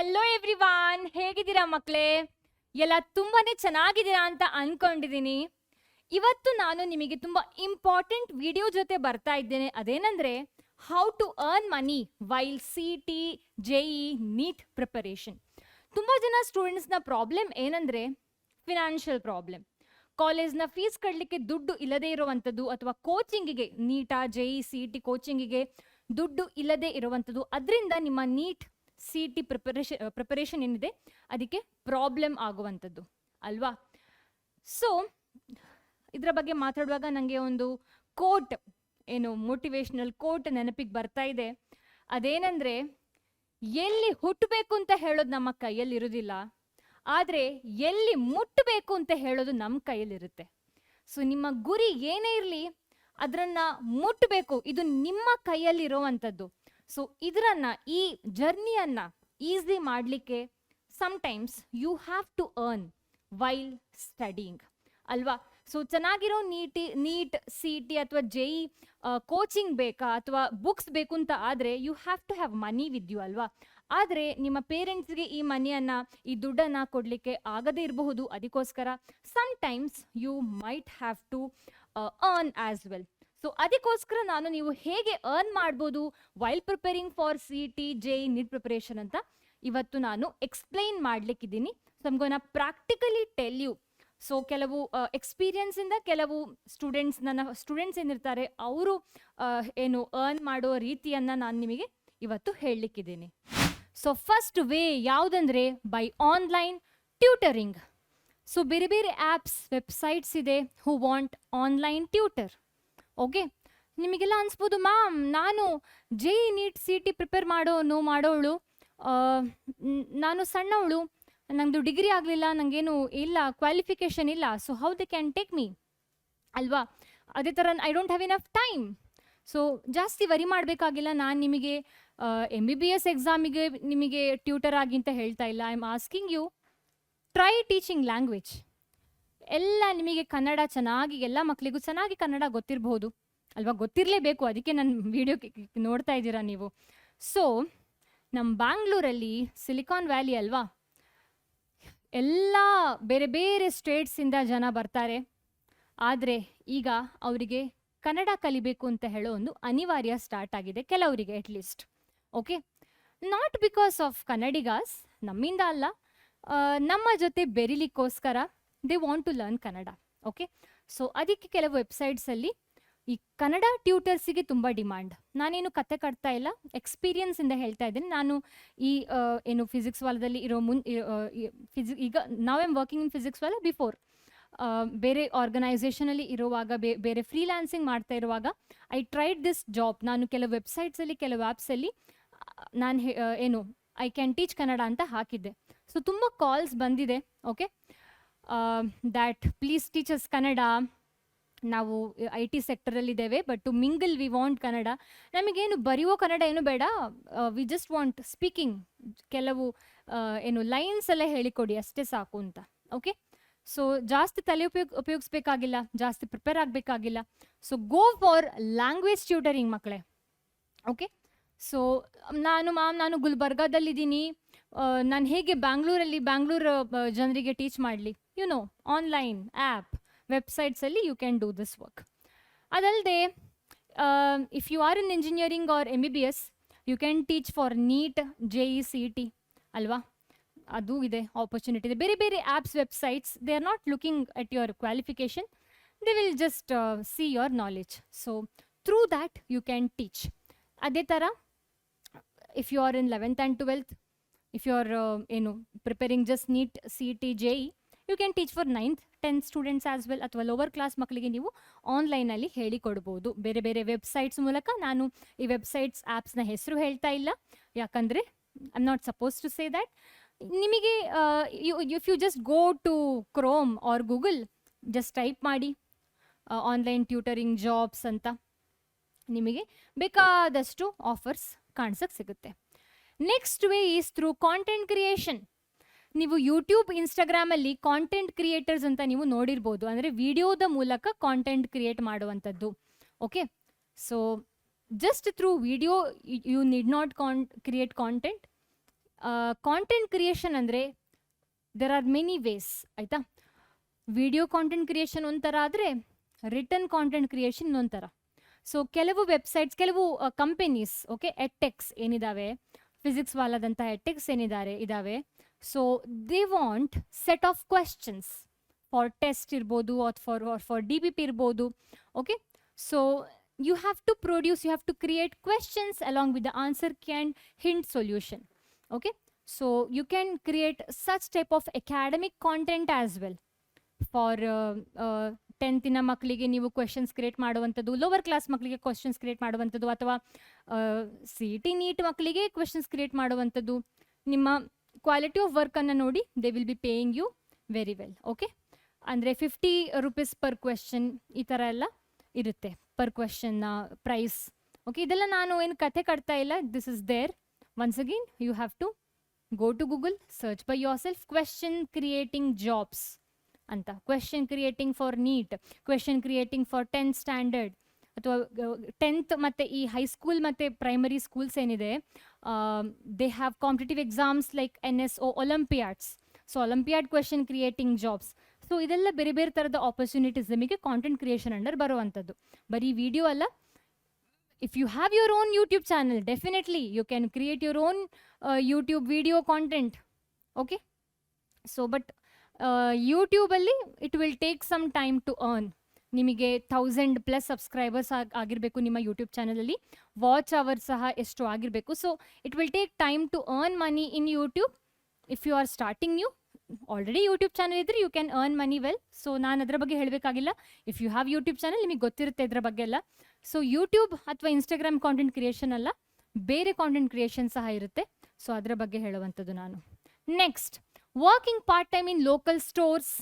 Hello everyone, ಹೇಗಿದ್ದೀರಾ ಮಕ್ಕಳೇ? ಎಲ್ಲ ತುಂಬಾನೇ ಚೆನ್ನಾಗಿದ್ದೀರಾ ಅಂತ ಅನ್ಕೊಂಡಿದ್ದೀನಿ. ಇವತ್ತು ನಾನು ನಿಮಗೆ ತುಂಬಾ ಇಂಪಾರ್ಟೆಂಟ್ ವಿಡಿಯೋ ಜೊತೆ ಬರ್ತಾ ಇದ್ದೇನೆ. ಅದೇನಂದ್ರೆ how to earn money while CET, JEE, NEET preparation. ತುಂಬಾ ಜನ ಸ್ಟೂಡೆಂಟ್ಸ್ನ ಪ್ರಾಬ್ಲಮ್ ಏನಂದ್ರೆ ಫಿನಾನ್ಷಿಯಲ್ ಪ್ರಾಬ್ಲಮ್. ಕಾಲೇಜ್ನ ಫೀಸ್ ಕಟ್ಟಲಿಕ್ಕೆ ದುಡ್ಡು ಇಲ್ಲದೆ ಇರುವಂಥದ್ದು, ಅಥವಾ ಕೋಚಿಂಗಿಗೆ ನೀಟಾ JEE CET ಕೋಚಿಂಗಿಗೆ ದುಡ್ಡು ಇಲ್ಲದೆ ಇರುವಂಥದ್ದು. ಅದರಿಂದ ನಿಮ್ಮ ನೀಟ್ CET ಪ್ರಿಪರೇಷನ್ ಏನಿದೆ ಅದಕ್ಕೆ ಪ್ರಾಬ್ಲಮ್ ಆಗುವಂಥದ್ದು ಅಲ್ವಾ? ಸೊ ಇದರ ಬಗ್ಗೆ ಮಾತಾಡುವಾಗ ನನಗೆ ಒಂದು ಕೋಟ್, ಮೋಟಿವೇಶ್ನಲ್ ಕೋಟ್ ನೆನಪಿಗೆ ಬರ್ತಾ ಇದೆ. ಅದೇನಂದ್ರೆ, ಎಲ್ಲಿ ಹುಟ್ಟಬೇಕು ಅಂತ ಹೇಳೋದು ನಮ್ಮ ಕೈಯಲ್ಲಿ ಇರೋದಿಲ್ಲ, ಆದರೆ ಎಲ್ಲಿ ಮುಟ್ಟಬೇಕು ಅಂತ ಹೇಳೋದು ನಮ್ಮ ಕೈಯಲ್ಲಿರುತ್ತೆ. ಸೊ ನಿಮ್ಮ ಗುರಿ ಏನೇ ಇರಲಿ ಅದನ್ನ ಮುಟ್ಟಬೇಕು, ಇದು ನಿಮ್ಮ ಕೈಯಲ್ಲಿ ಇರೋವಂಥದ್ದು. ಸೊ ಇದರನ್ನ, ಈ ಜರ್ನಿಯನ್ನ ಈಸಿ ಮಾಡಲಿಕ್ಕೆ sometimes you have to earn while studying ಅಲ್ವಾ? ಸೊ ಚೆನ್ನಾಗಿರೋ ನೀಟ್ CET ಅಥವಾ JEE ಕೋಚಿಂಗ್ ಬೇಕಾ ಅಥವಾ ಬುಕ್ಸ್ ಬೇಕು ಅಂತ ಆದರೆ you have to have money with you ಅಲ್ವಾ? ಆದರೆ ನಿಮ್ಮ ಪೇರೆಂಟ್ಸ್ಗೆ ಈ ಮನಿಯನ್ನು, ಈ ದುಡ್ಡನ್ನು ಕೊಡಲಿಕ್ಕೆ ಆಗದೇ ಇರಬಹುದು. ಅದಕ್ಕೋಸ್ಕರ sometimes you might have to earn as well. So ಅದಕ್ಕೋಸ್ಕರ ನಾನು ನೀವು ಹೇಗೆ ಅರ್ನ್ ಮಾಡ್ಬೋದು while preparing for CET, JEE, NEET preparation ಅಂತ ಇವತ್ತು ನಾನು ಎಕ್ಸ್ಪ್ಲೈನ್ ಮಾಡ್ಲಿಕ್ಕಿದ್ದೀನಿ. So I'm gonna practically tell you. So ಕೆಲವು ಎಕ್ಸ್ಪೀರಿಯನ್ಸಿಂದ ಕೆಲವು ನನ್ನ ಸ್ಟೂಡೆಂಟ್ಸ್ ಏನಿರ್ತಾರೆ ಅವರು ಅರ್ನ್ ಮಾಡೋ ರೀತಿಯನ್ನು ನಾನು ನಿಮಗೆ ಇವತ್ತು ಹೇಳಲಿಕ್ಕಿದ್ದೀನಿ. ಸೊ ಫಸ್ಟ್ ವೇ ಯಾವುದಂದ್ರೆ ಬೈ ಆನ್ಲೈನ್ ಟ್ಯೂಟರಿಂಗ್. ಸೊ ಬೇರೆ ಬೇರೆ ಆ್ಯಪ್ಸ್, ವೆಬ್ಸೈಟ್ಸ್ ಇದೆ who want online tutor. Okay, ನಿಮಗೆಲ್ಲ ಅನ್ಸ್ಬೋದು, ಮ್ಯಾಮ್ ನಾನು JEE NEET CET ಪ್ರಿಪೇರ್ ಮಾಡೋಳು, ನಾನು ಸಣ್ಣವಳು, ನಂದು ಡಿಗ್ರಿ ಆಗಲಿಲ್ಲ, ನನಗೇನು ಇಲ್ಲ, ಕ್ವಾಲಿಫಿಕೇಷನ್ ಇಲ್ಲ, so how they can take me ಅಲ್ವಾ? ಅದೇ ಥರ I don't have enough time. So ಜಾಸ್ತಿ ವರಿ ಮಾಡಬೇಕಾಗಿಲ್ಲ. ನಾನು ನಿಮಗೆ MBBS ಎಕ್ಸಾಮಿಗೆ ನಿಮಗೆ ಟ್ಯೂಟರ್ ಆಗಿ ಅಂತ ಹೇಳ್ತಾ ಇಲ್ಲ. I am asking you, try teaching language. ಎಲ್ಲ ನಿಮಗೆ ಕನ್ನಡ ಚೆನ್ನಾಗಿ, ಎಲ್ಲ ಮಕ್ಕಳಿಗೂ ಚೆನ್ನಾಗಿ ಕನ್ನಡ ಗೊತ್ತಿರಬಹುದು ಅಲ್ವಾ? ಗೊತ್ತಿರಲೇಬೇಕು, ಅದಕ್ಕೆ ನನ್ನ ವಿಡಿಯೋ ನೋಡ್ತಾ ಇದ್ದೀರಾ ನೀವು. ಸೊ ನಮ್ಮ ಬ್ಯಾಂಗ್ಳೂರಲ್ಲಿ ಸಿಲಿಕಾನ್ ವ್ಯಾಲಿ ಅಲ್ವಾ, ಎಲ್ಲ ಬೇರೆ ಬೇರೆ ಸ್ಟೇಟ್ಸಿಂದ ಜನ ಬರ್ತಾರೆ. ಆದರೆ ಈಗ ಅವರಿಗೆ ಕನ್ನಡ ಕಲಿಬೇಕು ಅಂತ ಹೇಳೋ ಒಂದು ಅನಿವಾರ್ಯ ಸ್ಟಾರ್ಟ್ ಆಗಿದೆ ಕೆಲವರಿಗೆ, at least. Okay, not because of Kannadigas, ನಮ್ಮಿಂದ ಅಲ್ಲ, ನಮ್ಮ ಜೊತೆ ಬೆರಿಲಿಕ್ಕೋಸ್ಕರ they want to learn Kannada. Okay, so ಅದಕ್ಕೆ ಕೆಲವು ವೆಬ್ಸೈಟ್ಸಲ್ಲಿ ಈ ಕನ್ನಡ ಟ್ಯೂಟರ್ಸಿಗೆ ತುಂಬ ಡಿಮಾಂಡ್. ನಾನೇನು ಕತೆ ಕಟ್ತಾ ಇಲ್ಲ, ಎಕ್ಸ್ಪೀರಿಯನ್ಸಿಂದ ಹೇಳ್ತಾ ಇದ್ದೀನಿ. ನಾನು ಈ ಫಿಸಿಕ್ಸ್ ವಾಲದಲ್ಲಿ ಇರೋ ಈಗ ನಾವ್ am working in physics Vala. Before ಬೇರೆ ಆರ್ಗನೈಸೇಷನಲ್ಲಿ ಇರುವಾಗ, ಬೇರೆ ಫ್ರೀಲ್ಯಾನ್ಸಿಂಗ್ ಮಾಡ್ತಾ ಇರುವಾಗ ಐ ಟ್ರೈಡ್ ದಿಸ್ ಜಾಬ್. ನಾನು ಕೆಲವು ವೆಬ್ಸೈಟ್ಸಲ್ಲಿ, ಕೆಲವು ಆ್ಯಪ್ಸಲ್ಲಿ ನಾನು ಐ ಕ್ಯಾನ್ ಟೀಚ್ ಕನ್ನಡ ಅಂತ ಹಾಕಿದ್ದೆ. ಸೊ ತುಂಬ ಕಾಲ್ಸ್ ಬಂದಿದೆ. Okay, that please teachers Kannada, ನಾವು IT ಸೆಕ್ಟರಲ್ಲಿದ್ದೇವೆ, but to mingle we want Kannada. ನಮಗೇನು ಬರೆಯುವ ಕನ್ನಡ ಏನು ಬೇಡ, ವಿ ಜಸ್ಟ್ ವಾಂಟ್ ಸ್ಪೀಕಿಂಗ್, ಕೆಲವು ಲೈನ್ಸ್ ಎಲ್ಲ ಹೇಳಿಕೊಡಿ ಅಷ್ಟೇ ಸಾಕು ಅಂತ. ಓಕೆ, ಸೊ ಜಾಸ್ತಿ ತಲೆ ಉಪಯೋಗಿಸ್ಬೇಕಾಗಿಲ್ಲ, ಜಾಸ್ತಿ ಪ್ರಿಪೇರ್ ಆಗಬೇಕಾಗಿಲ್ಲ. So go for language tutoring ಮಕ್ಕಳೇ. ಓಕೆ, ಸೊ ನಾನು ಗುಲ್ಬರ್ಗಾದಲ್ಲಿದ್ದೀನಿ, ನಾನು ಹೇಗೆ ಬ್ಯಾಂಗ್ಳೂರು ಜನರಿಗೆ ಟೀಚ್ ಮಾಡಲಿ? ಆನ್ಲೈನ್ ಆ್ಯಪ್, ವೆಬ್ಸೈಟ್ಸಲ್ಲಿ you can do this work. ಅದಲ್ಲದೆ if you are in engineering or MBBS, you can teach for NEET, JEE, CET ಅಲ್ವಾ? ಅದು ಇದೆ, ಆಪರ್ಚುನಿಟಿ ಇದೆ. ಬೇರೆ ಬೇರೆ apps, websites, they are not looking at your qualification, they will just see your knowledge. So through that you can teach. ಅದೇ ಥರ if you are in 11th and 12th, if you are preparing just NEET, CET, JEE, you can teach for 9th, 10th students as well. ಅಥವಾ lower class ಮಕ್ಕಳಿಗೆ ನೀವು ಆನ್ಲೈನಲ್ಲಿ ಹೇಳಿಕೊಡ್ಬೋದು ಬೇರೆ ಬೇರೆ websites ಮೂಲಕ. ನಾನು ಈ ವೆಬ್ಸೈಟ್ಸ್, ಆ್ಯಪ್ಸ್ನ ಹೆಸರು ಹೇಳ್ತಾ ಇಲ್ಲ, ಯಾಕಂದರೆ I am not supposed to say that. ನಿಮಗೆ if you just go to Chrome or Google, just type ಮಾಡಿ ಆನ್ಲೈನ್ ಟ್ಯೂಟರಿಂಗ್ ಜಾಬ್ಸ್ ಅಂತ, ನಿಮಗೆ ಬೇಕಾದಷ್ಟು ಆಫರ್ಸ್ ಕಾಣಿಸಕ್ಕೆ ಸಿಗುತ್ತೆ. Next way is through content creation. ನೀವು ಯೂಟ್ಯೂಬ್, ಇನ್ಸ್ಟಾಗ್ರಾಮಲ್ಲಿ ಕಾಂಟೆಂಟ್ ಕ್ರಿಯೇಟರ್ಸ್ ಅಂತ ನೀವು ನೋಡಿರ್ಬೋದು, ಅಂದರೆ ವಿಡಿಯೋದ ಮೂಲಕ ಕಾಂಟೆಂಟ್ ಕ್ರಿಯೇಟ್ ಮಾಡುವಂಥದ್ದು. Okay, so just through video you need not create content. Content creation ಅಂದರೆ ದೆರ್ ಆರ್ ಮೆನಿ ವೇಸ್ ಆಯಿತಾ. ವಿಡಿಯೋ ಕಾಂಟೆಂಟ್ ಕ್ರಿಯೇಷನ್ ಒಂಥರ ಆದರೆ ರಿಟರ್ನ್ ಕಾಂಟೆಂಟ್ ಕ್ರಿಯೇಷನ್ ಇನ್ನೊಂಥರ. ಸೊ ಕೆಲವು ವೆಬ್ಸೈಟ್ಸ್, ಕೆಲವು ಕಂಪೆನೀಸ್ ಓಕೆ ಎಟ್ಟೆಕ್ಸ್ ಏನಿದ್ದಾವೆ, ಫಿಸಿಕ್ಸ್ ವಾಲಾದಂಥ ಎಟ್ಟೆಕ್ಸ್ ಇದಾವೆ. So they want set of questions for test ಇರ್ಬೋದು for DPP ಇರ್ಬೋದು. Okay, so you have to create questions along with the answer key and hint solution. Okay, so you can create such type of academic content as well for 10th ನ ಮಕ್ಕಳಿಗೆ ನೀವು questions create ಮಾಡುವಂಥದ್ದು, lower class ಮಕ್ಕಳಿಗೆ questions create ಮಾಡುವಂಥದ್ದು, ಅಥವಾ CET NEET ಮಕ್ಕಳಿಗೆ questions create ಮಾಡುವಂಥದ್ದು. ನಿಮ್ಮ ಕ್ವಾಲಿಟಿ ಆಫ್ ವರ್ಕನ್ನು ನೋಡಿ they will be paying you very well. Okay, ಅಂದರೆ 50 rupees per question ಈ ಥರ ಎಲ್ಲ ಇರುತ್ತೆ ಪರ್ ಕ್ವೆಶನ್ ಪ್ರೈಸ್. ಓಕೆ, ಇದೆಲ್ಲ ನಾನು ಏನು ಕಥೆ ಕಟ್ತಾ ಇಲ್ಲ, this is there. Once again you have to go to Google, search by yourself question creating jobs ಅಂತ, question creating for NEET, question creating for 10th standard ಅಥವಾ 10th ಮತ್ತು ಈ ಹೈಸ್ಕೂಲ್ ಮತ್ತು ಪ್ರೈಮರಿ ಸ್ಕೂಲ್ಸ್ ಏನಿದೆ, they have competitive exams like NSO olympiads. So olympiad question creating jobs. So ಇದೆಲ್ಲ ಬೇರೆ ಬೇರೆ ಥರದ ಆಪರ್ಚುನಿಟೀಸ್ ನಿಮಗೆ ಕಾಂಟೆಂಟ್ ಕ್ರಿಯೇಷನ್ ಅಂಡರ್ ಬರುವಂಥದ್ದು. ಬರೀ ವಿಡಿಯೋ ಅಲ್ಲ, if you have your own YouTube channel, definitely you can create your own YouTube video content. Okay, so but ಯೂಟ್ಯೂಬಲ್ಲಿ it will take some time to earn. ನಿಮಗೆ 1000+ subscribers ಆಗಿರಬೇಕು ನಿಮ್ಮ YouTube ಚಾನಲಲ್ಲಿ, watch hours ಸಹ ಎಷ್ಟು ಆಗಿರಬೇಕು. So it will take time to earn money in YouTube. If you are starting new, already YouTube channel ಇದ್ರೆ you can earn money well. So ನಾನು ಅದರ ಬಗ್ಗೆ ಹೇಳಬೇಕಾಗಿಲ್ಲ, if you have YouTube channel ನಿಮಗೆ ಗೊತ್ತಿರುತ್ತೆ ಇದರ ಬಗ್ಗೆ ಎಲ್ಲ. ಸೊ ಯೂಟ್ಯೂಬ್ ಅಥವಾ ಇನ್ಸ್ಟಾಗ್ರಾಮ್ ಕಾಂಟೆಂಟ್ ಕ್ರಿಯೇಷನ್ ಅಲ್ಲ, ಬೇರೆ ಕಾಂಟೆಂಟ್ ಕ್ರಿಯೇಷನ್ ಸಹ ಇರುತ್ತೆ. ಸೊ ಅದರ ಬಗ್ಗೆ ಹೇಳುವಂಥದ್ದು ನಾನು. Next, working part time in local stores.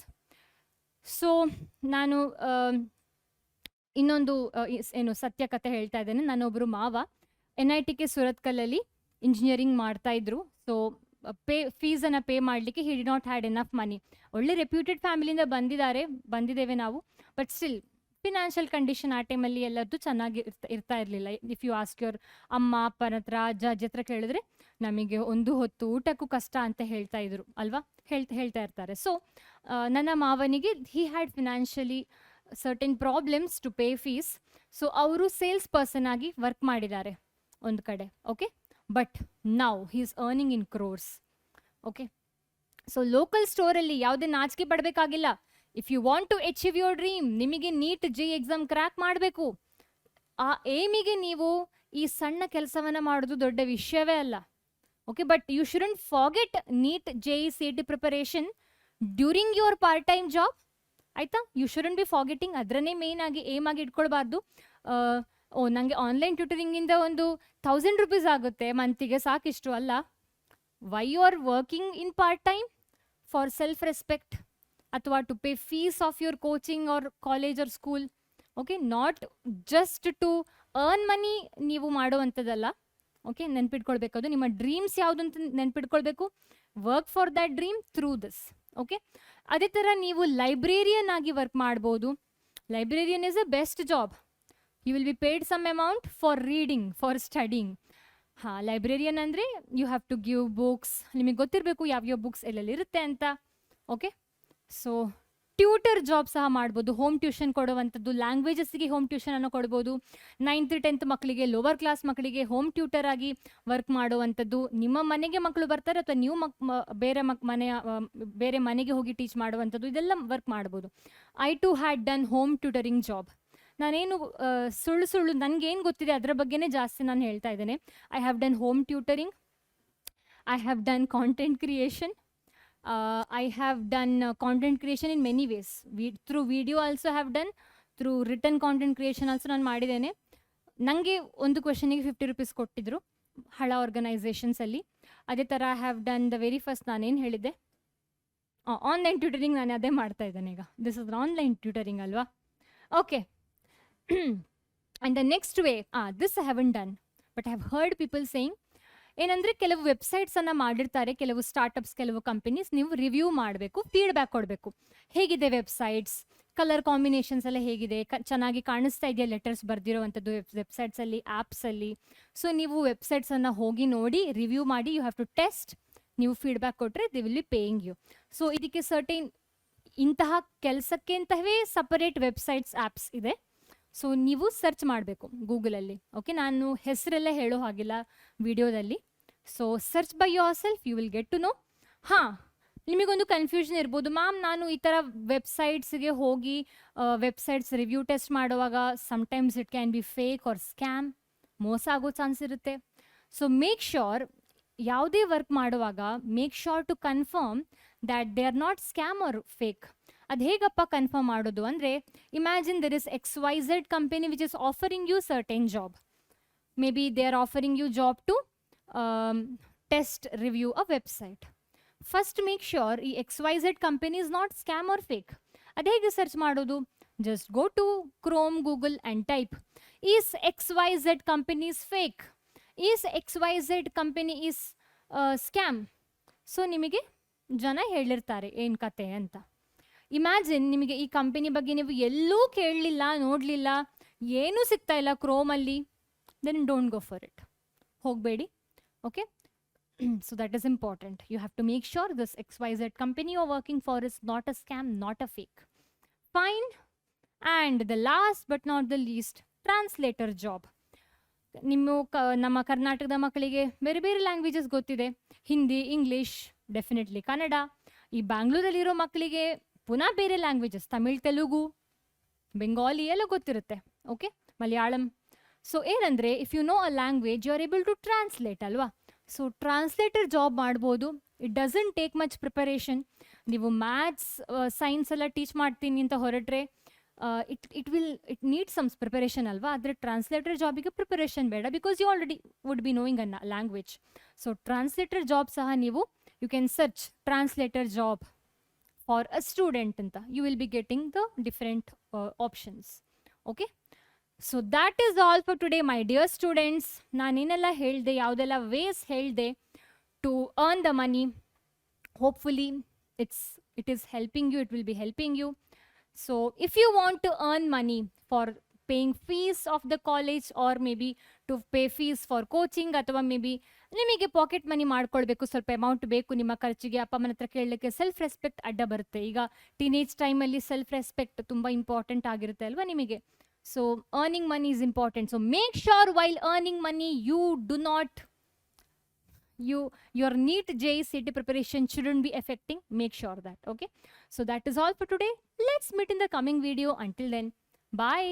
So ನಾನು ಇನ್ನೊಂದು ಏನು ಸತ್ಯ ಕಥೆ ಹೇಳ್ತಾ ಇದ್ದೇನೆ. ನಾನೊಬ್ಬರು ಮಾವ NITK ಸುರತ್ಕಲ್ಲಲ್ಲಿ ಇಂಜಿನಿಯರಿಂಗ್ ಮಾಡ್ತಾಯಿದ್ರು. ಸೊ ಫೀಸನ್ನು ಪೇ ಮಾಡಲಿಕ್ಕೆ ಹಿ ಡಿ ನಾಟ್ ಹ್ಯಾಡ್ ಎನಫ್ ಮನಿ. ಒಳ್ಳೆ ರೆಪ್ಯೂಟೆಡ್ ಫ್ಯಾಮಿಲಿಯಿಂದ ಬಂದಿದ್ದೇವೆ ನಾವು, ಬಟ್ ಸ್ಟಿಲ್ ಫಿನಾನ್ಷಿಯಲ್ ಕಂಡೀಷನ್ ಆ ಟೈಮಲ್ಲಿ ಎಲ್ಲದ್ದು ಚೆನ್ನಾಗಿ ಇರ್ತಾ ಇರಲಿಲ್ಲ. ಇಫ್ ಯು ಆಸ್ಕ್ ಯುವರ್ ಅಮ್ಮ ಅಪ್ಪನ ಹತ್ರ, ಅಜ್ಜ ಹತ್ರ ಕೇಳಿದ್ರೆ ನಮಗೆ ಒಂದು ಹೊತ್ತು ಊಟಕ್ಕೂ ಕಷ್ಟ ಅಂತ ಹೇಳ್ತಾ ಇದ್ರು ಅಲ್ವಾ, ಹೇಳ್ತಾ ಇರ್ತಾರೆ. ಸೊ ನನ್ನ ಮಾವನಿಗೆ he had financially certain problems to pay fees. So ಅವರು ಸೇಲ್ಸ್ ಪರ್ಸನ್ ಆಗಿ ವರ್ಕ್ ಮಾಡಿದ್ದಾರೆ ಒಂದು ಕಡೆ. Okay, but now he is earning in crores. Okay, so local ಸ್ಟೋರಲ್ಲಿ ಯಾವುದೇ ನಾಚಿಕೆ ಪಡಬೇಕಾಗಿಲ್ಲ. If you want to achieve your dream, ನಿಮಗೆ NEET JEE ಎಕ್ಸಾಮ್ ಕ್ರ್ಯಾಕ್ ಮಾಡಬೇಕು, ಆ ಏಮಿಗೆ ನೀವು ಈ ಸಣ್ಣ ಕೆಲಸವನ್ನು ಮಾಡೋದು ದೊಡ್ಡ ವಿಷಯವೇ ಅಲ್ಲ. Okay, but you shouldn't forget NEET JEE CET preparation during your part time job. ಆಯಿತಾ, ಯು ಶುಡಂಟ್ ಬಿ ಫಾರ್ಗೆಟಿಂಗ್. ಅದರನ್ನೇ ಮೇನ್ ಆಗಿ ಏಮ್ ಆಗಿ ಇಟ್ಕೊಳ್ಬಾರ್ದು. ನನಗೆ ಆನ್ಲೈನ್ ಟ್ಯೂಟರಿಂಗಿಂದ ಒಂದು 1000 rupees ಆಗುತ್ತೆ ಮಂತಿಗೆ, ಸಾಕಿಷ್ಟು ಅಲ್ಲ. Why you are working in part time for self respect ಅಥವಾ to pay fees of your coaching or college or school. Okay, not just to earn money ನೀವು ಮಾಡುವಂಥದ್ದಲ್ಲ. ಓಕೆ, ನೆನ್ಪಿಟ್ಕೊಳ್ಬೇಕು, ಅದು ನಿಮ್ಮ ಡ್ರೀಮ್ಸ್ ಯಾವುದು ಅಂತ ನೆನ್ಪಿಟ್ಕೊಳ್ಬೇಕು. Work for that dream through this. Okay, ಅದೇ ಥರ ನೀವು ಲೈಬ್ರೇರಿಯನ್ ಆಗಿ ವರ್ಕ್ ಮಾಡ್ಬೋದು. Librarian is a best job. You will be paid some amount for reading, for studying. ಹಾಂ, ಲೈಬ್ರೇರಿಯನ್ ಅಂದರೆ you have to give books. ನಿಮಗೆ ಗೊತ್ತಿರಬೇಕು ಯಾವ್ಯಾವ ಬುಕ್ಸ್ ಎಲ್ಲೆಲ್ಲಿರುತ್ತೆ ಅಂತ. ಓಕೆ, ಸೊ ಟ್ಯೂಟರ್ ಜಾಬ್ ಸಹ ಮಾಡ್ಬೋದು. ಹೋಮ್ ಟ್ಯೂಷನ್ ಕೊಡುವಂಥದ್ದು, ಲ್ಯಾಂಗ್ವೇಜಸ್ಸಿಗೆ ಹೋಮ್ ಟ್ಯೂಷನನ್ನು ಕೊಡ್ಬೋದು. 9th 10th ಮಕ್ಕಳಿಗೆ, ಲೋವರ್ ಕ್ಲಾಸ್ ಮಕ್ಕಳಿಗೆ ಹೋಮ್ ಟ್ಯೂಟರ್ ಆಗಿ ವರ್ಕ್ ಮಾಡುವಂಥದ್ದು. ನಿಮ್ಮ ಮನೆಗೆ ಮಕ್ಕಳು ಬರ್ತಾರೆ ಅಥವಾ ನೀವು ಬೇರೆ ಮನೆಗೆ ಹೋಗಿ ಟೀಚ್ ಮಾಡುವಂಥದ್ದು, ಇದೆಲ್ಲ ವರ್ಕ್ ಮಾಡ್ಬೋದು. I to had done home tutoring job. ನಾನೇನು ಸುಳ್ಳು ನನಗೇನು ಗೊತ್ತಿದೆ ಅದರ ಬಗ್ಗೆನೇ ಜಾಸ್ತಿ ನಾನು ಹೇಳ್ತಾ ಇದ್ದೇನೆ. I have done home tutoring, I have done content creation, I have done content creation in many ways. Through video also have done, through written content creation also ನಾನು ಮಾಡಿದ್ದೇನೆ. ನನಗೆ ಒಂದು ಕ್ವೆಶನಿಗೆ 50 rupees ಕೊಟ್ಟಿದ್ರು ಹಳ ಆರ್ಗನೈಸೇಷನ್ಸಲ್ಲಿ. ಅದೇ ಥರ I have done the very first ನಾನೇನು ಹೇಳಿದ್ದೆ, online tutoring ನಾನು ಅದೇ ಮಾಡ್ತಾ ಇದ್ದೇನೆ ಈಗ. ದಿಸ್ ಇಸ್ ಆನ್ಲೈನ್ ಟ್ಯೂಟರಿಂಗ್ ಅಲ್ವಾ. Okay, and the next way, this I haven done, but I have heard people saying ಏನಂದರೆ, ಕೆಲವು ವೆಬ್ಸೈಟ್ಸನ್ನು ಮಾಡಿರ್ತಾರೆ, ಕೆಲವು ಸ್ಟಾರ್ಟಪ್ಸ್, ಕೆಲವು ಕಂಪನೀಸ್. ನೀವು ರಿವ್ಯೂ ಮಾಡಬೇಕು, ಫೀಡ್ಬ್ಯಾಕ್ ಕೊಡಬೇಕು. ಹೇಗಿದೆ ವೆಬ್ಸೈಟ್ಸ್, ಕಲರ್ ಕಾಂಬಿನೇಷನ್ಸ್ ಎಲ್ಲ ಹೇಗಿದೆ, ಚೆನ್ನಾಗಿ ಕಾಣಿಸ್ತಾ ಇದೆಯಾ ಲೆಟರ್ಸ್ ಬರೆದಿರೋವಂಥದ್ದು ವೆಬ್ಸೈಟ್ಸಲ್ಲಿ, ಆ್ಯಪ್ಸಲ್ಲಿ. ಸೊ ನೀವು ವೆಬ್ಸೈಟ್ಸನ್ನು ಹೋಗಿ ನೋಡಿ, ರಿವ್ಯೂ ಮಾಡಿ, ಯು ಹ್ಯಾವ್ ಟು ಟೆಸ್ಟ್ ನೀವು ಫೀಡ್ಬ್ಯಾಕ್ ಕೊಟ್ಟರೆ they will be paying you. So ಇದಕ್ಕೆ ಸರ್ಟೇನ್ ಇಂತಹ ಕೆಲಸಕ್ಕೆ ಅಂತವೇ ಸಪರೇಟ್ ವೆಬ್ಸೈಟ್ಸ್ ಆ್ಯಪ್ಸ್ ಇದೆ. ಸೊ ನೀವು ಸರ್ಚ್ ಮಾಡಬೇಕು ಗೂಗಲಲ್ಲಿ. ಓಕೆ, ನಾನು ಹೆಸರೆಲ್ಲ ಹೇಳೋ ಹಾಗಿಲ್ಲ ವಿಡಿಯೋದಲ್ಲಿ. So search by yourself, you will get to know. ಹಾಂ, ನಿಮಗೊಂದು ಕನ್ಫ್ಯೂಷನ್ ಇರ್ಬೋದು, ಮ್ಯಾಮ್ ನಾನು ಈ ಥರ ವೆಬ್ಸೈಟ್ಸ್ಗೆ ಹೋಗಿ ವೆಬ್ಸೈಟ್ಸ್ ರಿವ್ಯೂ ಟೆಸ್ಟ್ ಮಾಡುವಾಗ sometimes it can be fake or scam, ಮೋಸ ಆಗೋ ಚಾನ್ಸ್ ಇರುತ್ತೆ. ಸೊ ಮೇಕ್ ಶ್ಯೂರ್ ಯಾವುದೇ ವರ್ಕ್ ಮಾಡುವಾಗ make sure to confirm that they are not scam or fake. ಅದು ಹೇಗಪ್ಪ ಕನ್ಫರ್ಮ್ ಮಾಡೋದು ಅಂದರೆ, imagine there is XYZ company which is offering you certain job. Maybe they are offering you job to test review a website. First make sure ಈ XYZ company is not scam or fake. ಅದು ಹೇಗೆ search ಮಾಡೋದು? Just go to Chrome, Google and type is XYZ company is fake, is XYZ company is scam. So ನಿಮಗೆ ಜನ ಹೇಳಿರ್ತಾರೆ ಏನು ಕತೆ ಅಂತ. ಇಮ್ಯಾಜಿನ್ ನಿಮಗೆ ಈ ಕಂಪನಿ ಬಗ್ಗೆ ನೀವು ಎಲ್ಲೂ ಕೇಳಲಿಲ್ಲ, ನೋಡಲಿಲ್ಲ, ಏನೂ ಸಿಗ್ತಾ ಇಲ್ಲ ಕ್ರೋಮಲ್ಲಿ, then don't go for it, ಹೋಗಬೇಡಿ. Okay, so that is important. You have to make sure this XYZ company you're working for is not a scam, not a fake. Fine. And the last but not the least, translator job. ನಮ್ಮ ಕರ್ನಾಟಕದ ಮಕ್ಕಳಿಗೆ ಬೇರೆ ಬೇರೆ languages ಗೊತ್ತಿದೆ, Hindi, English, definitely Kannada. ಈ ಬ್ಯಾಂಗ್ಳೂರಲ್ಲಿರೋ ಮಕ್ಕಳಿಗೆ ಪುನಃ ಬೇರೆ ಲ್ಯಾಂಗ್ವೇಜಸ್, ತಮಿಳ್, ತೆಲುಗು, ಬೆಂಗಾಲಿ ಎಲ್ಲ ಗೊತ್ತಿರುತ್ತೆ. ಓಕೆ, ಮಲಯಾಳಂ. ಸೊ ಏನಂದರೆ, if you know a language you are able to translate ಅಲ್ವಾ. ಸೊ ಟ್ರಾನ್ಸ್ಲೇಟರ್ ಜಾಬ್ ಮಾಡ್ಬೋದು. It doesn't take much preparation. ನೀವು ಮ್ಯಾಥ್ಸ್, ಸೈನ್ಸ್ ಎಲ್ಲ ಟೀಚ್ ಮಾಡ್ತೀನಿ ಅಂತ ಹೊರಟ್ರೆ ಇಟ್ ನೀಡ್ ಸಮ್ಸ್ ಪ್ರಿಪರೇಷನ್ ಅಲ್ವಾ. ಆದರೆ ಟ್ರಾನ್ಸ್ಲೇಟರ್ ಜಾಬಿಗೆ ಪ್ರಿಪರೇಷನ್ ಬೇಡ, because you already would be knowing an language. So translator job ಸಹ ನೀವು you can search translator job for a student ಅಂತ. You will B getting the different options. Okay, so that is all for today my dear students. ನಾನೇನೆಲ್ಲ ಹೇಳಿದೆ, ಯಾವುದೆಲ್ಲ ways ಹೇಳಿದೆ to earn the money, hopefully it is helping you, it will be helping you. So if you want to earn money for paying fees of the college or maybe to pay fees for coaching, ಅಥವಾ may be ನಿಮಗೆ pocket money ಮಾಡ್ಕೊಳ್ಬೇಕು, ಸ್ವಲ್ಪ amount ಬೇಕು ನಿಮ್ಮ ಖರ್ಚಿಗೆ, ಅಪ್ಪ ಅಮ್ಮನ ಹತ್ರ ಕೇಳಲಿಕ್ಕೆ ಸೆಲ್ಫ್ ರೆಸ್ಪೆಕ್ಟ್ ಅಡ್ಡ ಬರುತ್ತೆ. ಈಗ ಟೀನೇಜ್ ಟೈಮಲ್ಲಿ ಸೆಲ್ಫ್ ರೆಸ್ಪೆಕ್ಟ್ ತುಂಬ ಇಂಪಾರ್ಟೆಂಟ್ ಆಗಿರುತ್ತೆ ಅಲ್ವಾ ನಿಮಗೆ. So earning money is important. So make sure while earning money you do not, your NEET CET preparation shouldn't be affecting. Make sure that. Okay, so that is all for today. Let's meet in the coming video. Until then, bye.